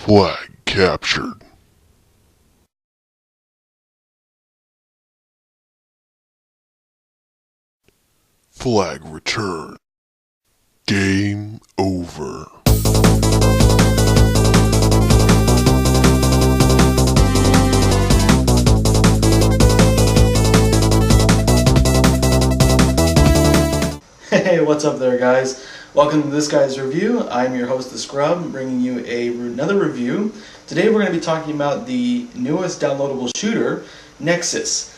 Flag captured. Flag returned. Game over. Hey, what's up there, guys? Welcome to this guy's review. I'm your host, The Scrub, bringing you another review. Today we're going to be talking about the newest downloadable shooter, Nexiuz.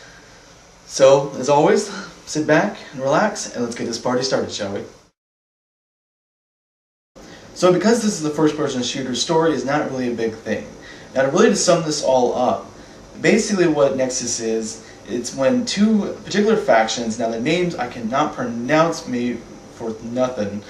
So, as always, sit back and relax, and let's get this party started, shall we? So, because this is a first-person shooter, story is not really a big thing. Now, to sum this all up, basically what Nexiuz is, it's when two particular factions, now the names I cannot pronounce me for nothing.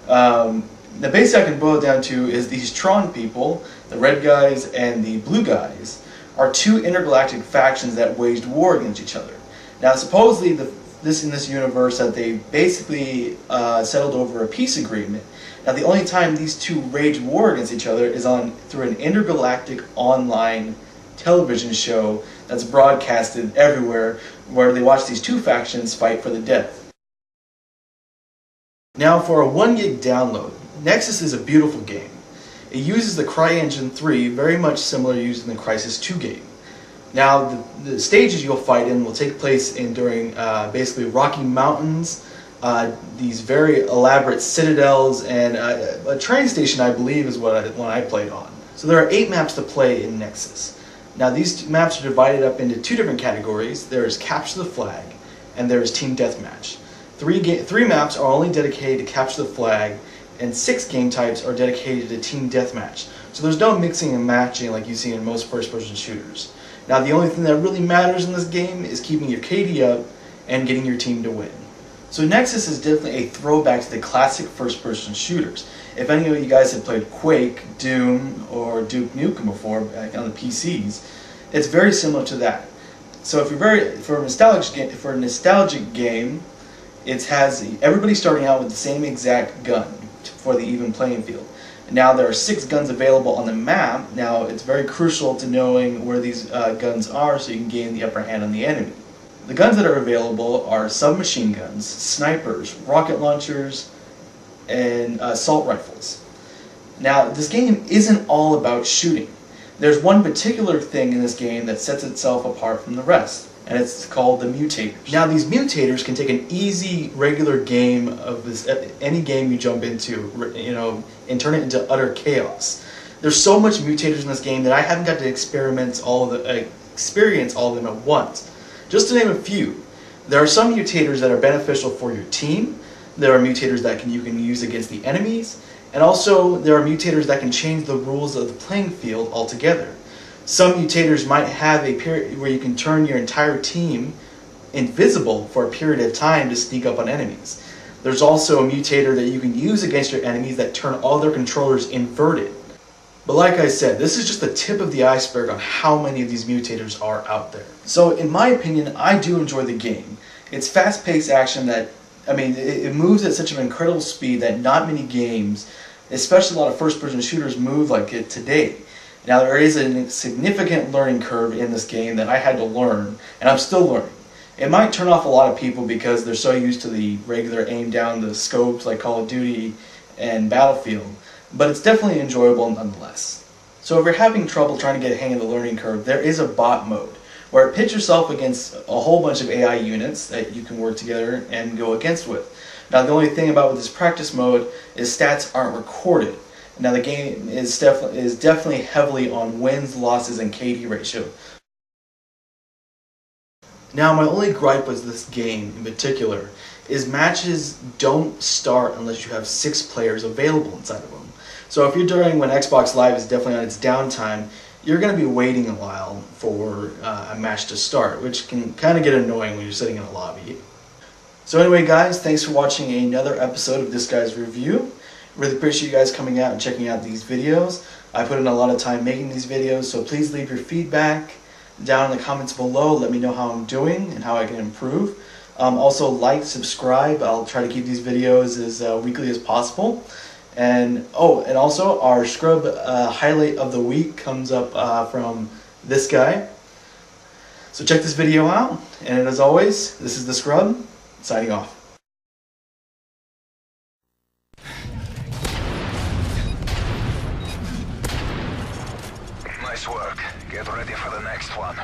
The basic I can boil it down to is these Tron people, the red guys and the blue guys, are two intergalactic factions that waged war against each other. Now supposedly in this universe that they basically settled over a peace agreement. Now the only time these two waged war against each other is through an intergalactic online television show that's broadcasted everywhere, where they watch these two factions fight for the death. Now for a 1 gig download, Nexiuz is a beautiful game. It uses the CryEngine 3, very much similar to using the Crysis 2 game. Now the stages you'll fight in will take place during basically Rocky Mountains, these very elaborate citadels, and a train station, I believe, is what I played on. So there are 8 maps to play in Nexiuz. Now these maps are divided up into 2 different categories. There is Capture the Flag, and there is Team Deathmatch. 3 maps are only dedicated to Capture the Flag, and 6 game types are dedicated to Team Deathmatch. So there's no mixing and matching like you see in most first-person shooters. Now the only thing that really matters in this game is keeping your KD up and getting your team to win. So Nexiuz is definitely a throwback to the classic first-person shooters. If any of you guys have played Quake, Doom, or Duke Nukem before on the PCs, it's very similar to that. So if you're for a nostalgic game, it has everybody starting out with the same exact gun for the even playing field. Now there are 6 guns available on the map. Now it's very crucial to knowing where these guns are so you can gain the upper hand on the enemy. The guns that are available are submachine guns, snipers, rocket launchers, and assault rifles. Now this game isn't all about shooting. There's one particular thing in this game that sets itself apart from the rest, and it's called the mutators. Now these mutators can take an easy regular game of any game you jump into, and turn it into utter chaos. There's so much mutators in this game that I haven't got to experience all of them at once. Just to name a few, there are some mutators that are beneficial for your team. There are mutators that you can use against the enemies, and also there are mutators that can change the rules of the playing field altogether. Some mutators might have a period where you can turn your entire team invisible for a period of time to sneak up on enemies. There's also a mutator that you can use against your enemies that turn all their controllers inverted. But like I said, this is just the tip of the iceberg on how many of these mutators are out there. So in my opinion, I do enjoy the game. It's fast-paced action that, it moves at such an incredible speed that not many games, especially a lot of first-person shooters, move like it today. Now there is a significant learning curve in this game that I had to learn, and I'm still learning. It might turn off a lot of people because they're so used to the regular aim down the scopes like Call of Duty and Battlefield, but it's definitely enjoyable nonetheless. So if you're having trouble trying to get a hang of the learning curve, there is a bot mode, where it pits yourself against a whole bunch of AI units that you can work together and go against with. Now the only thing about with this practice mode is stats aren't recorded. Now the game is definitely heavily on wins, losses, and KD ratio. Now my only gripe with this game in particular is matches don't start unless you have 6 players available inside of them. So if you're during when Xbox Live is definitely on its downtime, you're going to be waiting a while for a match to start, which can kind of get annoying when you're sitting in a lobby. So anyway guys, thanks for watching another episode of This Guy's Review. Really appreciate you guys coming out and checking out these videos. I put in a lot of time making these videos, so please leave your feedback down in the comments below. Let me know how I'm doing and how I can improve. Also like, subscribe. I'll try to keep these videos as weekly as possible. And and also our scrub highlight of the week comes up from this guy. So check this video out, and as always, this is the Scrub, signing off. Nice work. Get ready for the next one.